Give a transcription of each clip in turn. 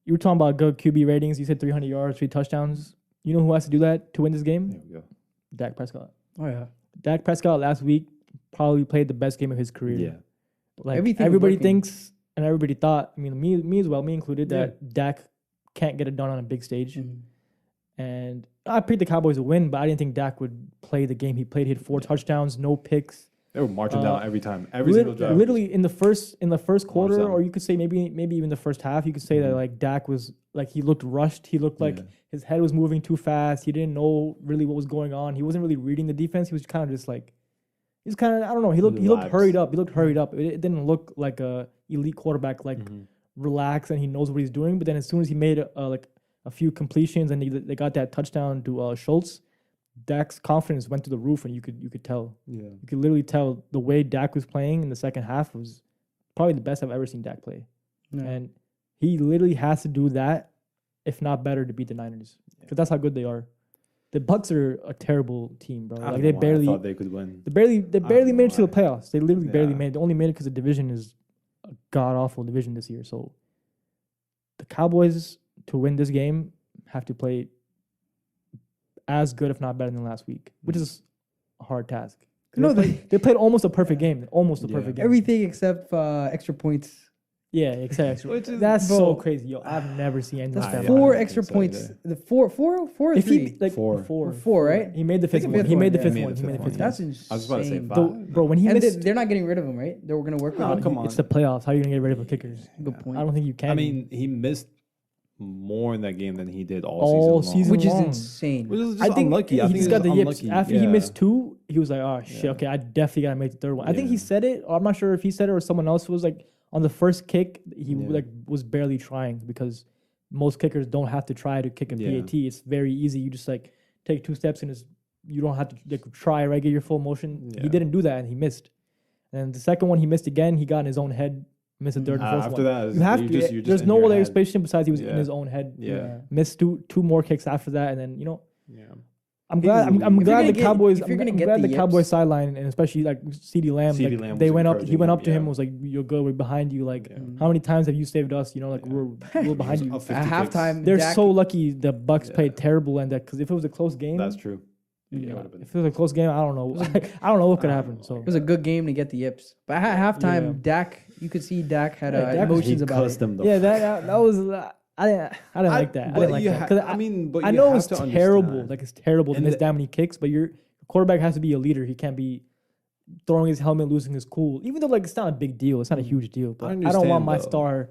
you were talking about good QB ratings. You said 300 yards, 3 touchdowns. You know who has to do that to win this game? There we go. Dak Prescott. Oh yeah. Dak Prescott last week probably played the best game of his career. Yeah. Like Everything everybody working. thinks and everybody thought, I mean, me as well, me included, that Dak can't get it done on a big stage. And I picked the Cowboys to win, but I didn't think Dak would play the game he played. He had 4 touchdowns, no picks. They were marching down every time, every single drive. Literally in the first quarter, down. or you could say maybe even the first half, you could say that like Dak was like he looked rushed. He looked like his head was moving too fast. He didn't know really what was going on. He wasn't really reading the defense. He was kind of just like I don't know. He looked hurried up. It didn't look like a elite quarterback like relaxed and he knows what he's doing. But then as soon as he made like a few completions and they got that touchdown to Schultz, Dak's confidence went to the roof, and you could tell. Yeah, you could literally tell the way Dak was playing in the second half was probably the best I've ever seen Dak play. Yeah. And he literally has to do that, if not better, to beat the Niners because that's how good they are. The Bucs are a terrible team, bro. Like they barely thought they could win. They barely made it to the playoffs. They literally barely made it. They only made it because the division is a god awful division this year. So the Cowboys to win this game have to play as good, if not better, than last week, which is a hard task. No, they played almost a perfect game. Almost a perfect game. Everything except extra points. Yeah, except extra. That's so crazy, yo. I've never seen anything. That's 4 extra points. The four or if 3? Four, right? He made the fifth one. He made the fifth one. That's insane. I was about to say 5. Bro, when he missed, they're not getting rid of him, right? They were gonna work with him. Come on, it's the playoffs. How are you gonna get rid of the kickers? Good point. I don't think you can. I mean, he missed more in that game than he did all season which long. Is insane. Which is just I think unlucky. he just got the yips. Unlucky. After he missed 2, he was like, "Oh shit, okay, I definitely gotta make the third one." I think he said it, or I'm not sure if he said it or someone else was like on the first kick, he like was barely trying because most kickers don't have to try to kick a PAT. It's very easy. You just like take 2 steps and you don't have to like try regular full motion. He didn't do that and he missed. And the second one he missed again. He got in his own head. Missed the third and fourth after one. That, you have to. There's no other explanation besides he was in his own head. Yeah. Missed two more kicks after that, and then Yeah. I'm glad the Cowboys. I'm glad the Cowboys sideline, and especially like CeeDee Lamb. They went up. He went up to him and was like, "You're good. We're behind you. Like, how many times have you saved us? You know, like we're behind you." At halftime, they're so lucky the Bucs played terrible, and that because if it was a close game, that's true. Yeah, if it was a close game, I don't know. I don't know what could happen. So it was a good game to get the yips. But at halftime, Dak, you could see Dak had emotions about it. That was. I didn't like that. I didn't like that. But I know it's terrible. Like it's terrible to miss that many kicks. But your quarterback has to be a leader. He can't be throwing his helmet, losing his cool. Even though like it's not a big deal. It's not a huge deal. But I don't want my star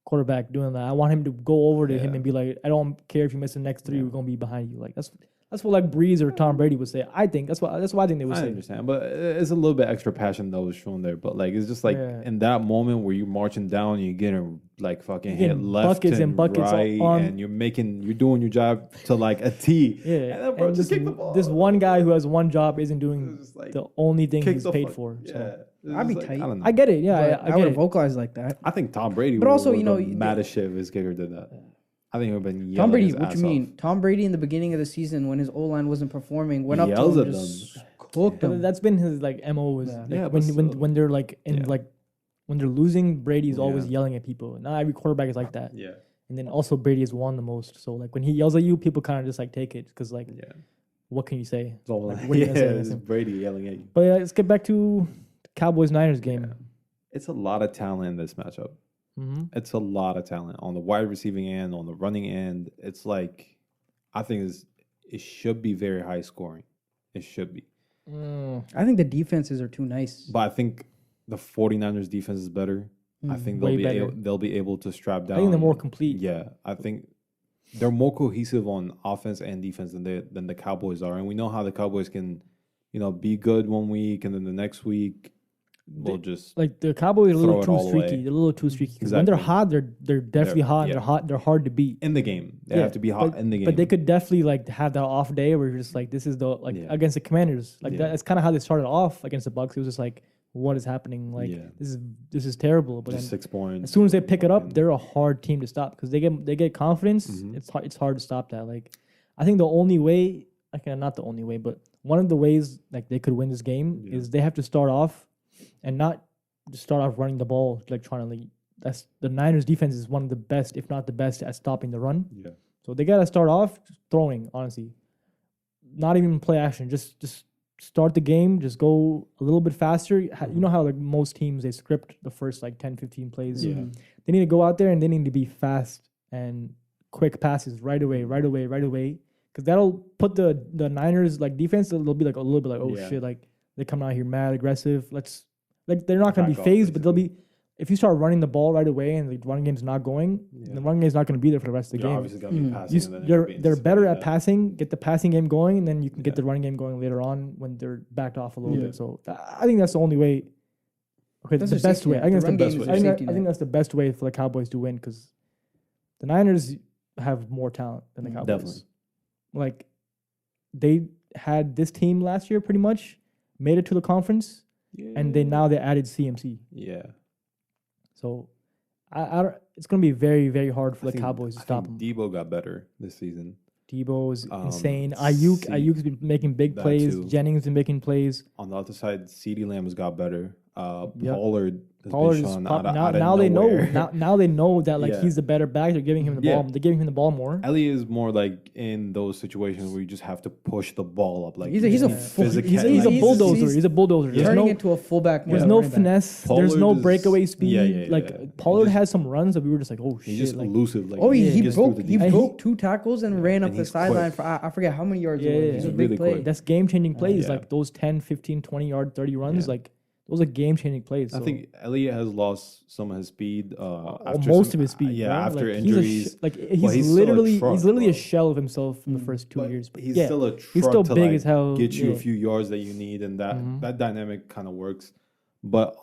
quarterback doing that. I want him to go over to him and be like, I don't care if you miss the next 3. We're gonna be behind you. Like that's what like Breeze or Tom Brady would say. I think that's what I think they would say. I understand, but it's a little bit extra passion that was shown there. But like it's just like in that moment where you're marching down, and you're getting like fucking hit left and right, and you're doing your job to like a T. Yeah, and then, bro, just kick the ball. This one guy who has one job isn't doing the only thing he's paid for. Yeah. So. I'd be tight. I get it. Yeah, I would have vocalized like that. I think Tom Brady. But also, mad as shit if his kicker did that. I think it would have been Tom Brady. What you mean? Tom Brady in the beginning of the season when his O-line wasn't performing went up to him and just cooked him. That's been his like MO. When they're like when they're losing, Brady's always yelling at people. Not every quarterback is like that. Yeah. And then also Brady has won the most. So like when he yells at you, people kind of just like take it because like what can you say? It's all like, what are you gonna say? It's Brady yelling at you. But let's get back to Cowboys Niners game. Yeah. It's a lot of talent in this matchup. Mm-hmm. It's a lot of talent on the wide receiving end, on the running end. It's like, I think it should be very high scoring. It should be. I think the defenses are too nice. But I think the 49ers defense is better. I think they'll be able to strap down. I think they're more complete. Yeah, I think they're more cohesive on offense and defense than the Cowboys are. And we know how the Cowboys can, be good one week and then the next week we'll just like the Cowboys are a little too streaky. They're a little too streaky. Exactly. When they're hot, they're definitely hot. And they're hard to beat in the game. They have to be hot in the game. But they could definitely like have that off day where you're just like, this is the against the Commanders. Like that's kind of how they started off against the Bucs. It was just like, what is happening? Like this is terrible. But just 6 points. As soon as they pick it up, they're a hard team to stop because they get confidence. Mm-hmm. It's hard to stop that. Like I think the only way, not the only way, but one of the ways like they could win this game is they have to start off and not just start off running the ball like trying to like the Niners defense is one of the best, if not the best, at stopping the run. Yeah. So they gotta start off throwing, honestly. Not even play action. Just start the game. Just go a little bit faster. You know how like most teams they script the first like 10, 15 plays. Yeah. They need to go out there and they need to be fast and quick passes right away. Because that'll put the Niners like defense. They'll be like a little bit like, oh shit, like they come out here mad aggressive. They're not gonna be phased, but they'll be. If you start running the ball right away and the running game's not going, the running game's not going to be there for the rest of the game. Obviously gonna be passing. They're better at passing. Get the passing game going, and then you can get the running game going later on when they're backed off a little bit. So I think that's the only way. Okay, that's the best way. I think that's the best way. I think that's the best way for the Cowboys to win because the Niners have more talent than the Cowboys. Definitely. Like they had this team last year, pretty much made it to the conference, and now they added CMC. Yeah. So, it's going to be very, very hard for the Cowboys to stop him. Debo got better this season. Debo is insane. Ayuk's been making big plays. Too. Jennings been making plays. On the other side, CeeDee Lamb has got better. Pollard has been shown now they know. Now they know that he's the better back. They're giving him the ball. They're giving him the ball more. Elliott is more like in those situations where you just have to push the ball up. Like he's a bulldozer. He's a bulldozer. He's turning into a fullback. There's no finesse. There's no breakaway speed. Like Pollard has some runs that we were just like, oh shit. He's just elusive. He broke 2 tackles and ran up the sideline for I forget how many yards. He's a big play. That's game changing plays. Like those 10, 15, 20 yard, 30 runs. Like. Those are game-changing plays. I think Elliott has lost some of his speed. Most of his speed. After injuries. He's literally a shell of himself in the first 2 years. But he's still a truck. He's still big as hell. Get you a few yards that you need, and that dynamic kind of works. But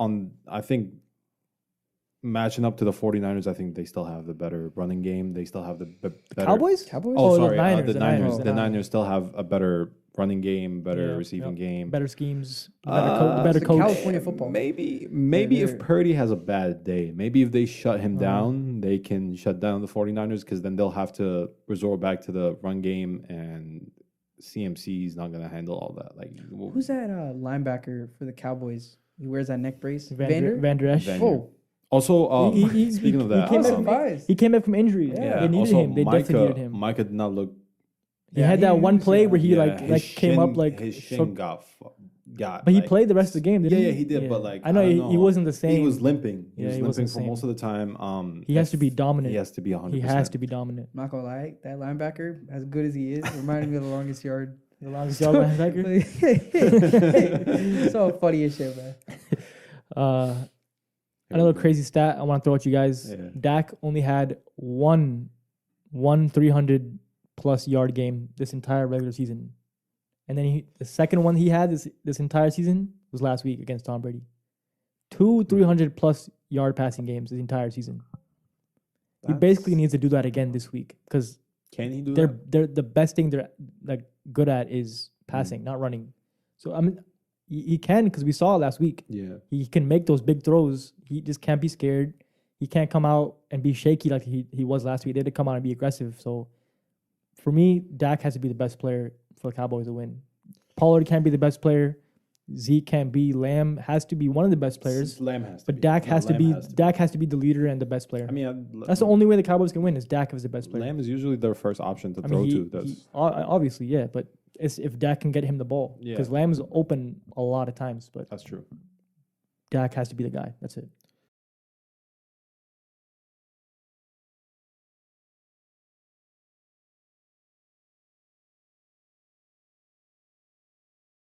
I think matching up to the 49ers, I think they still have the better running game. They still have the better Cowboys. Oh, sorry, the Niners. The Niners still have a better running game, better receiving game, better schemes, better coach. California football. Maybe if Purdy has a bad day, maybe if they shut him down, they can shut down the 49ers because then they'll have to resort back to the run game, and CMC is not going to handle all that. Like who's that linebacker for the Cowboys? He wears that neck brace. Van Der Esch. Oh. Also, speaking of that, he came back from injury. Yeah. They needed him. They definitely needed him. Micah did not look. He had that one play where he came up like his shin got. But he played the rest of the game, didn't he? Yeah, he did. Yeah. But like I know he wasn't the same. He was limping. He was limping for most of the time. He has to be dominant. He has to be 100%. He has to be dominant. I'm not gonna lie, that linebacker, as good as he is, reminded me of the longest yard. The longest yard linebacker. So funny as shit, man. Another crazy stat I want to throw at you guys. Yeah. Dak only had one 300 plus yard game this entire regular season. And then the second one he had this entire season was last week against Tom Brady. 2 300 plus yard passing games this entire season. He basically needs to do that again this week because can he do that? They're the best thing they're like good at is passing, not running. So I mean, he can because we saw it last week. Yeah, he can make those big throws. He just can't be scared. He can't come out and be shaky like he was last week. They had to come out and be aggressive. So for me, Dak has to be the best player for the Cowboys to win. Pollard can't be the best player. Zeke can't be. Lamb has to be one of the best players. Lamb has to but Dak has to be. Dak has to be the leader and the best player. I mean, that's the only way the Cowboys can win is Dak is the best player. Lamb is usually their first option to throw to. Obviously, yeah, but it's if Dak can get him the ball because Lamb's open a lot of times. But that's true. Dak has to be the guy. That's it.